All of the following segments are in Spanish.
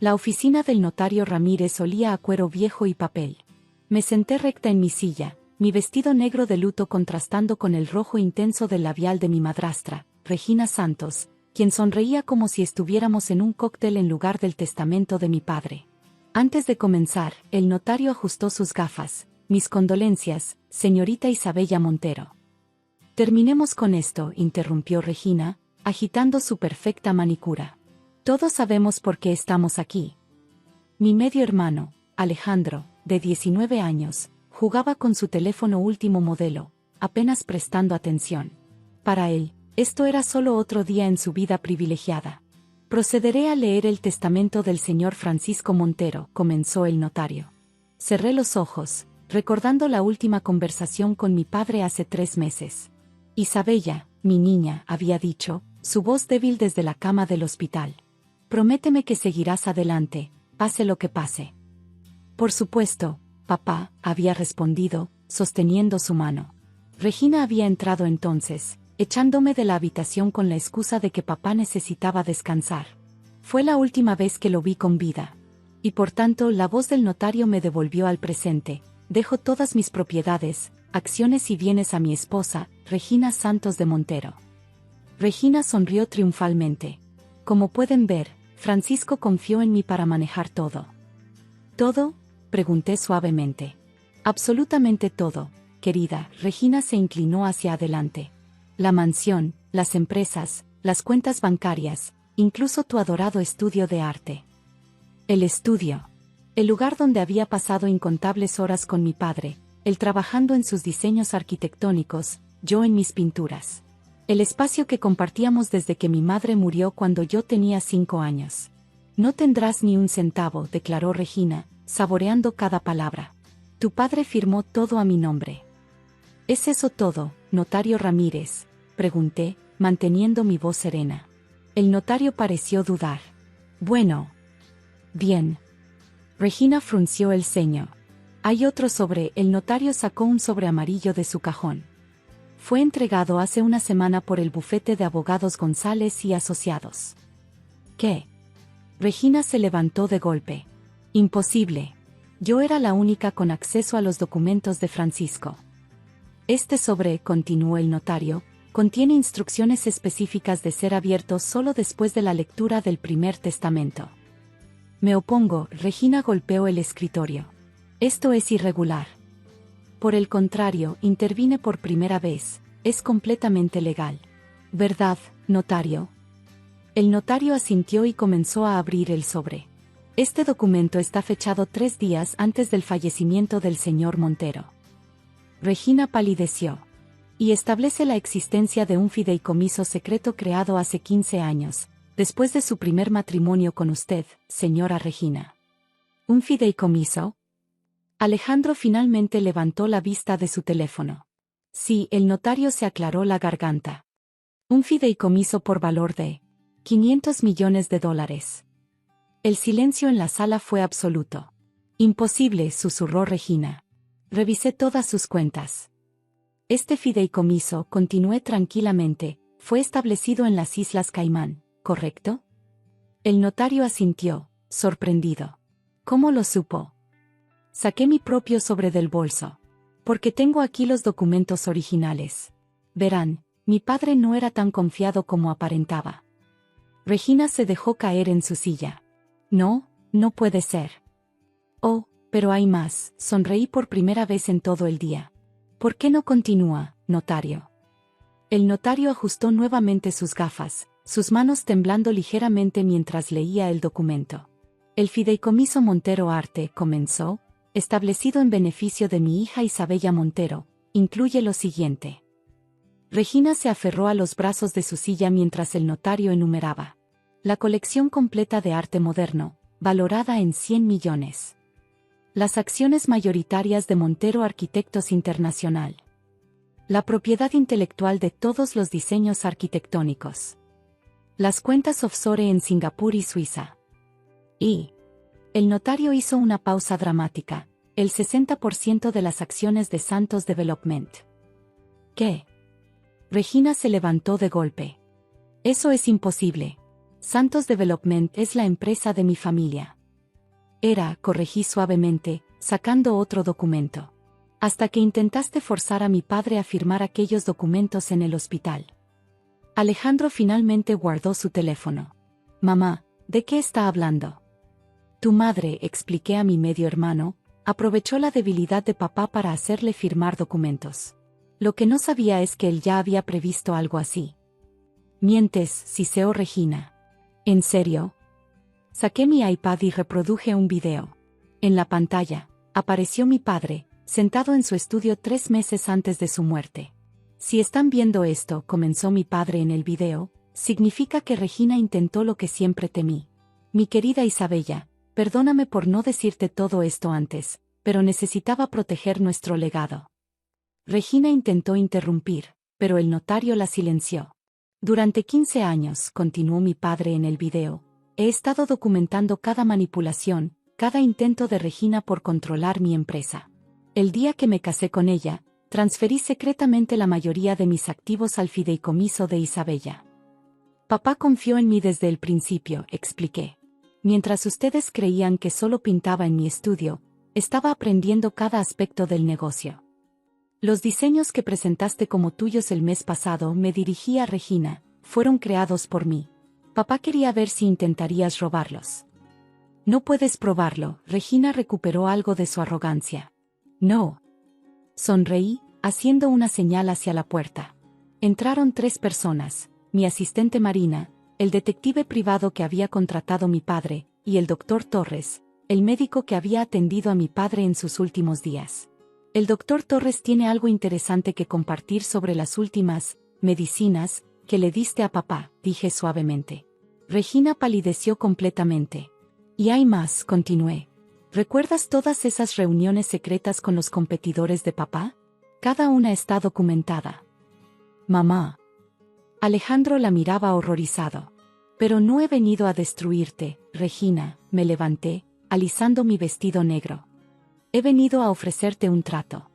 La oficina del notario Ramírez olía a cuero viejo y papel. Me senté recta en mi silla, mi vestido negro de luto contrastando con el rojo intenso del labial de mi madrastra, Regina Santos, quien sonreía como si estuviéramos en un cóctel en lugar del testamento de mi padre. Antes de comenzar, el notario ajustó sus gafas. Mis condolencias, señorita Isabella Montero. Terminemos con esto, interrumpió Regina, agitando su perfecta manicura. Todos sabemos por qué estamos aquí. Mi medio hermano, Alejandro, de 19 años, jugaba con su teléfono último modelo, apenas prestando atención. Para él, esto era solo otro día en su vida privilegiada. Procederé a leer el testamento del señor Francisco Montero, comenzó el notario. Cerré los ojos, recordando la última conversación con mi padre hace 3 meses. Isabella, mi niña, había dicho, su voz débil desde la cama del hospital. Prométeme que seguirás adelante, pase lo que pase. Por supuesto, papá, había respondido, sosteniendo su mano. Regina había entrado entonces, echándome de la habitación con la excusa de que papá necesitaba descansar. Fue la última vez que lo vi con vida. Y por tanto la voz del notario me devolvió al presente. Dejo todas mis propiedades, acciones y bienes a mi esposa, Regina Santos de Montero. Regina sonrió triunfalmente. Como pueden ver, Francisco confió en mí para manejar todo. ¿Todo? Pregunté suavemente. Absolutamente todo, querida. Regina se inclinó hacia adelante. La mansión, las empresas, las cuentas bancarias, incluso tu adorado estudio de arte. El estudio. El lugar donde había pasado incontables horas con mi padre, él trabajando en sus diseños arquitectónicos, yo en mis pinturas. El espacio que compartíamos desde que mi madre murió cuando yo tenía 5 años. No tendrás ni un centavo, declaró Regina, saboreando cada palabra. Tu padre firmó todo a mi nombre. ¿Es eso todo, notario Ramírez?, pregunté, manteniendo mi voz serena. El notario pareció dudar. Bueno. Bien. Regina frunció el ceño. Hay otro sobre. El notario sacó un sobre amarillo de su cajón. Fue entregado hace una semana por el bufete de abogados González y Asociados. ¿Qué? Regina se levantó de golpe. Imposible. Yo era la única con acceso a los documentos de Francisco. Este sobre, continuó el notario, contiene instrucciones específicas de ser abierto solo después de la lectura del primer testamento. Me opongo, Regina golpeó el escritorio. Esto es irregular. Por el contrario, intervine por primera vez, es completamente legal. ¿Verdad, notario? El notario asintió y comenzó a abrir el sobre. Este documento está fechado 3 días antes del fallecimiento del señor Montero. Regina palideció. Y establece la existencia de un fideicomiso secreto creado hace 15 años, después de su primer matrimonio con usted, señora Regina. ¿Un fideicomiso? Alejandro finalmente levantó la vista de su teléfono. Sí, el notario se aclaró la garganta. Un fideicomiso por valor de $500 millones. El silencio en la sala fue absoluto. Imposible, susurró Regina. Revisé todas sus cuentas. Este fideicomiso, continué tranquilamente, fue establecido en las Islas Caimán, ¿correcto? El notario asintió, sorprendido. ¿Cómo lo supo? Saqué mi propio sobre del bolso. Porque tengo aquí los documentos originales. Verán, mi padre no era tan confiado como aparentaba. Regina se dejó caer en su silla. No, no puede ser. Oh, pero hay más, sonreí por primera vez en todo el día. ¿Por qué no continúa, notario? El notario ajustó nuevamente sus gafas, sus manos temblando ligeramente mientras leía el documento. El fideicomiso Montero Arte, comenzó, establecido en beneficio de mi hija Isabella Montero, incluye lo siguiente. Regina se aferró a los brazos de su silla mientras el notario enumeraba. La colección completa de arte moderno, valorada en 100 millones. Las acciones mayoritarias de Montero Arquitectos Internacional. La propiedad intelectual de todos los diseños arquitectónicos. Las cuentas offshore en Singapur y Suiza. Y el notario hizo una pausa dramática. El 60% de las acciones de Santos Development. ¿Qué? Regina se levantó de golpe. Eso es imposible. Santos Development es la empresa de mi familia. Corregí suavemente, sacando otro documento. Hasta que intentaste forzar a mi padre a firmar aquellos documentos en el hospital. Alejandro finalmente guardó su teléfono. Mamá, ¿de qué está hablando? Tu madre, expliqué a mi medio hermano, aprovechó la debilidad de papá para hacerle firmar documentos. Lo que no sabía es que él ya había previsto algo así. Mientes, siseó Regina. ¿En serio? Saqué mi iPad y reproduje un video. En la pantalla, apareció mi padre, sentado en su estudio 3 meses antes de su muerte. Si están viendo esto, comenzó mi padre en el video, significa que Regina intentó lo que siempre temí. Mi querida Isabella, perdóname por no decirte todo esto antes, pero necesitaba proteger nuestro legado. Regina intentó interrumpir, pero el notario la silenció. Durante 15 años, continuó mi padre en el video, he estado documentando cada manipulación, cada intento de Regina por controlar mi empresa. El día que me casé con ella, transferí secretamente la mayoría de mis activos al fideicomiso de Isabella. Papá confió en mí desde el principio, expliqué. Mientras ustedes creían que solo pintaba en mi estudio, estaba aprendiendo cada aspecto del negocio. Los diseños que presentaste como tuyos el mes pasado, me dirigí a Regina, fueron creados por mí. Papá quería ver si intentarías robarlos. No puedes probarlo, Regina recuperó algo de su arrogancia. No. Sonreí, haciendo una señal hacia la puerta. Entraron 3 personas, mi asistente Marina, el detective privado que había contratado mi padre, y el doctor Torres, el médico que había atendido a mi padre en sus últimos días. El doctor Torres tiene algo interesante que compartir sobre las últimas medicinas que le diste a papá, dije suavemente. Regina palideció completamente. Y hay más, continué. ¿Recuerdas todas esas reuniones secretas con los competidores de papá? Cada una está documentada. Mamá. Alejandro la miraba horrorizado. Pero no he venido a destruirte, Regina, me levanté, alisando mi vestido negro. He venido a ofrecerte un trato.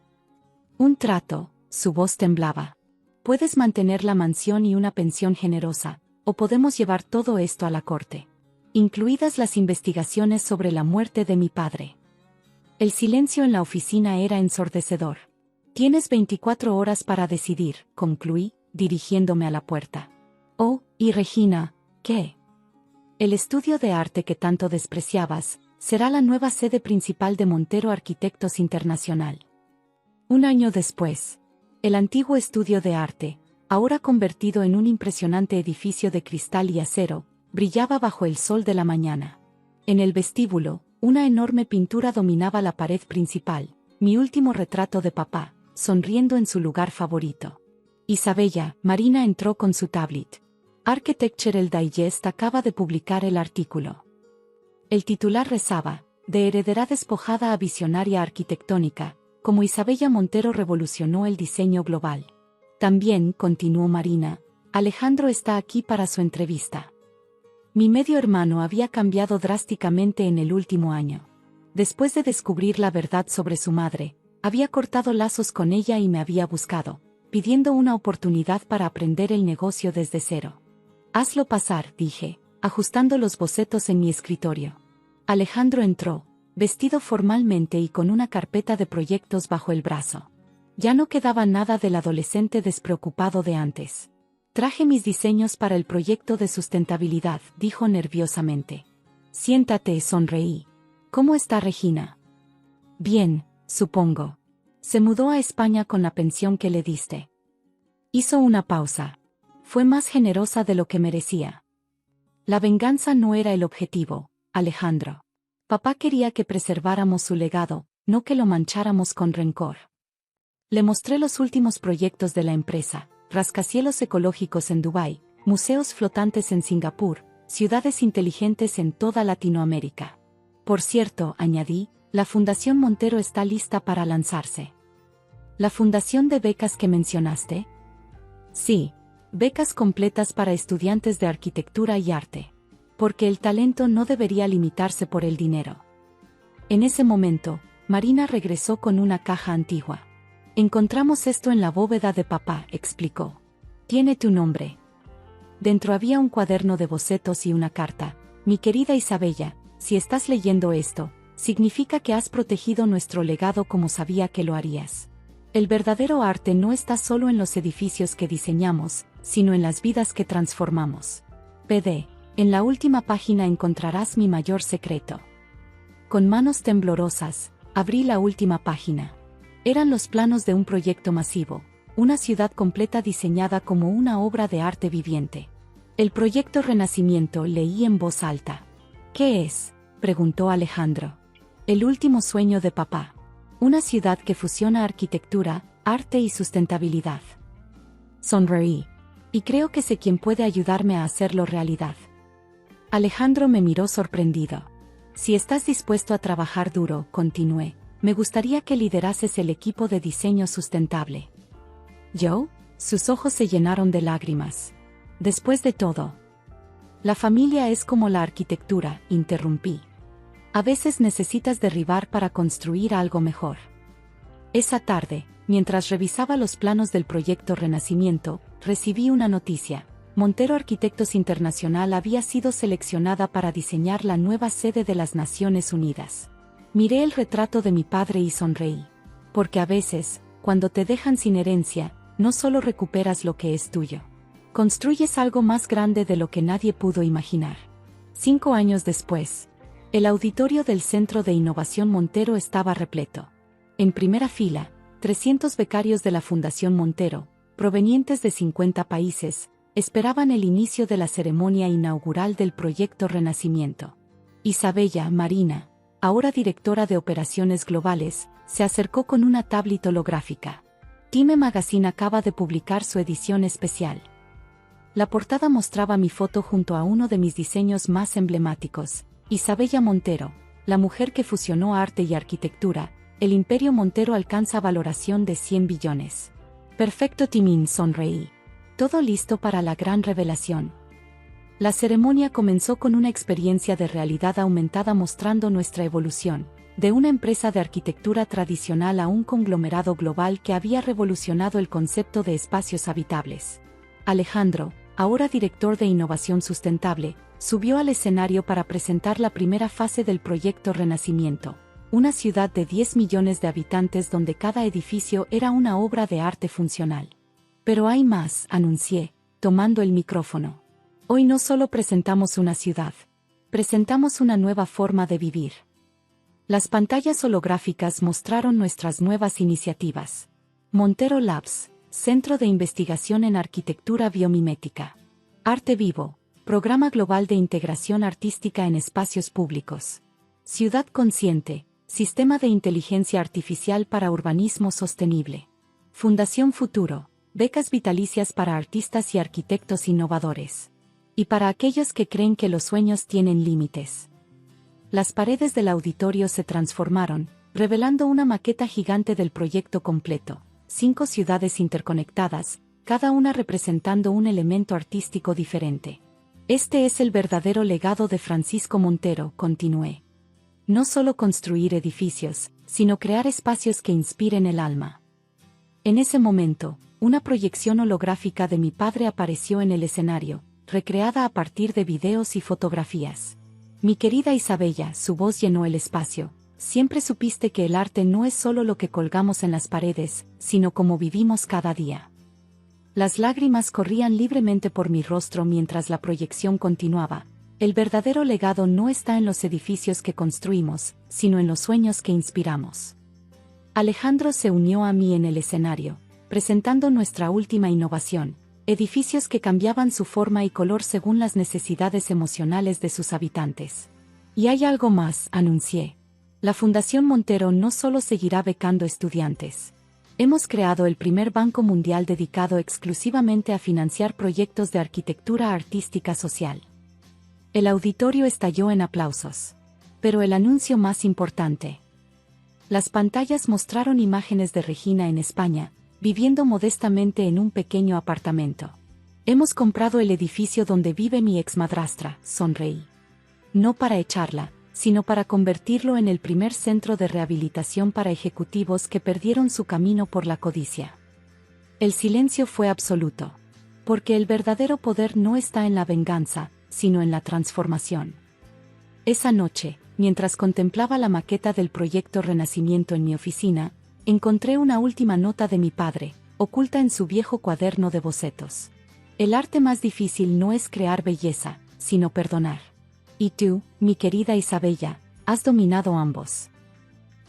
Un trato, su voz temblaba. Puedes mantener la mansión y una pensión generosa, o podemos llevar todo esto a la corte. Incluidas las investigaciones sobre la muerte de mi padre. El silencio en la oficina era ensordecedor. Tienes 24 horas para decidir, concluí, dirigiéndome a la puerta. Oh, y Regina, ¿qué? El estudio de arte que tanto despreciabas, será la nueva sede principal de Montero Arquitectos Internacional. Un año después, el antiguo estudio de arte, ahora convertido en un impresionante edificio de cristal y acero, brillaba bajo el sol de la mañana. En el vestíbulo, una enorme pintura dominaba la pared principal, mi último retrato de papá, sonriendo en su lugar favorito. Isabella, Marina entró con su tablet. Architectural Digest acaba de publicar el artículo. El titular rezaba, de heredera despojada a visionaria arquitectónica, como Isabella Montero revolucionó el diseño global. También, continuó Marina, Alejandro está aquí para su entrevista. Mi medio hermano había cambiado drásticamente en el último año. Después de descubrir la verdad sobre su madre, había cortado lazos con ella y me había buscado, pidiendo una oportunidad para aprender el negocio desde cero. Hazlo pasar, dije, ajustando los bocetos en mi escritorio. Alejandro entró, vestido formalmente y con una carpeta de proyectos bajo el brazo. Ya no quedaba nada del adolescente despreocupado de antes. Traje mis diseños para el proyecto de sustentabilidad, dijo nerviosamente. Siéntate, sonreí. ¿Cómo está Regina? Bien, supongo. Se mudó a España con la pensión que le diste. Hizo una pausa. Fue más generosa de lo que merecía. La venganza no era el objetivo, Alejandro. Papá quería que preserváramos su legado, no que lo mancháramos con rencor. Le mostré los últimos proyectos de la empresa, rascacielos ecológicos en Dubái, museos flotantes en Singapur, ciudades inteligentes en toda Latinoamérica. Por cierto, añadí, la Fundación Montero está lista para lanzarse. ¿La fundación de becas que mencionaste? Sí, becas completas para estudiantes de arquitectura y arte. Porque el talento no debería limitarse por el dinero. En ese momento, Marina regresó con una caja antigua. Encontramos esto en la bóveda de papá, explicó. Tiene tu nombre. Dentro había un cuaderno de bocetos y una carta. Mi querida Isabella, si estás leyendo esto, significa que has protegido nuestro legado como sabía que lo harías. El verdadero arte no está solo en los edificios que diseñamos, sino en las vidas que transformamos. PD. En la última página encontrarás mi mayor secreto. Con manos temblorosas, abrí la última página. Eran los planos de un proyecto masivo, una ciudad completa diseñada como una obra de arte viviente. El proyecto Renacimiento, leí en voz alta. ¿Qué es?, preguntó Alejandro. El último sueño de papá. Una ciudad que fusiona arquitectura, arte y sustentabilidad. Sonreí. Y creo que sé quién puede ayudarme a hacerlo realidad. Alejandro me miró sorprendido. Si estás dispuesto a trabajar duro, continué, me gustaría que liderases el equipo de diseño sustentable. ¿Yo? Sus ojos se llenaron de lágrimas. Después de todo, la familia es como la arquitectura, interrumpí. A veces necesitas derribar para construir algo mejor. Esa tarde, mientras revisaba los planos del proyecto Renacimiento, recibí una noticia. Montero Arquitectos Internacional había sido seleccionada para diseñar la nueva sede de las Naciones Unidas. Miré el retrato de mi padre y sonreí. Porque a veces, cuando te dejan sin herencia, no solo recuperas lo que es tuyo. Construyes algo más grande de lo que nadie pudo imaginar. 5 años después, el auditorio del Centro de Innovación Montero estaba repleto. En primera fila, 300 becarios de la Fundación Montero, provenientes de 50 países, esperaban el inicio de la ceremonia inaugural del proyecto Renacimiento. Isabella Marina, ahora directora de Operaciones Globales, se acercó con una tablet holográfica. Time Magazine acaba de publicar su edición especial. La portada mostraba mi foto junto a uno de mis diseños más emblemáticos, Isabella Montero, la mujer que fusionó arte y arquitectura. El Imperio Montero alcanza valoración de 100 billones. Perfecto, Timín, sonreí. Todo listo para la gran revelación. La ceremonia comenzó con una experiencia de realidad aumentada mostrando nuestra evolución, de una empresa de arquitectura tradicional a un conglomerado global que había revolucionado el concepto de espacios habitables. Alejandro, ahora director de Innovación Sustentable, subió al escenario para presentar la primera fase del proyecto Renacimiento, una ciudad de 10 millones de habitantes donde cada edificio era una obra de arte funcional. Pero hay más, anuncié, tomando el micrófono. Hoy no solo presentamos una ciudad, presentamos una nueva forma de vivir. Las pantallas holográficas mostraron nuestras nuevas iniciativas. Montero Labs, Centro de Investigación en Arquitectura Biomimética. Arte Vivo, Programa Global de Integración Artística en Espacios Públicos. Ciudad Consciente, Sistema de Inteligencia Artificial para Urbanismo Sostenible. Fundación Futuro, becas vitalicias para artistas y arquitectos innovadores. Y para aquellos que creen que los sueños tienen límites. Las paredes del auditorio se transformaron, revelando una maqueta gigante del proyecto completo. 5 ciudades interconectadas, cada una representando un elemento artístico diferente. Este es el verdadero legado de Francisco Montero, continué. No solo construir edificios, sino crear espacios que inspiren el alma. En ese momento, una proyección holográfica de mi padre apareció en el escenario, recreada a partir de videos y fotografías. Mi querida Isabella, su voz llenó el espacio. Siempre supiste que el arte no es solo lo que colgamos en las paredes, sino cómo vivimos cada día. Las lágrimas corrían libremente por mi rostro mientras la proyección continuaba. El verdadero legado no está en los edificios que construimos, sino en los sueños que inspiramos. Alejandro se unió a mí en el escenario, presentando nuestra última innovación, edificios que cambiaban su forma y color según las necesidades emocionales de sus habitantes. Y hay algo más, anuncié. La Fundación Montero no solo seguirá becando estudiantes. Hemos creado el primer banco mundial dedicado exclusivamente a financiar proyectos de arquitectura artística social. El auditorio estalló en aplausos. Pero el anuncio más importante. Las pantallas mostraron imágenes de Regina en España, viviendo modestamente en un pequeño apartamento. Hemos comprado el edificio donde vive mi exmadrastra, sonreí. No para echarla, sino para convertirlo en el primer centro de rehabilitación para ejecutivos que perdieron su camino por la codicia. El silencio fue absoluto. Porque el verdadero poder no está en la venganza, sino en la transformación. Esa noche, mientras contemplaba la maqueta del proyecto Renacimiento en mi oficina, encontré una última nota de mi padre, oculta en su viejo cuaderno de bocetos. El arte más difícil no es crear belleza, sino perdonar. Y tú, mi querida Isabella, has dominado ambos.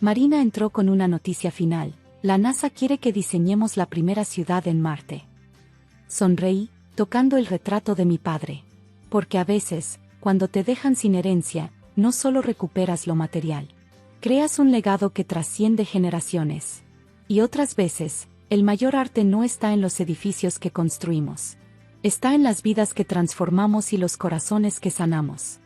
Marina entró con una noticia final: la NASA quiere que diseñemos la primera ciudad en Marte. Sonreí, tocando el retrato de mi padre. Porque a veces, cuando te dejan sin herencia, no solo recuperas lo material. Creas un legado que trasciende generaciones. Y otras veces, el mayor arte no está en los edificios que construimos. Está en las vidas que transformamos y los corazones que sanamos.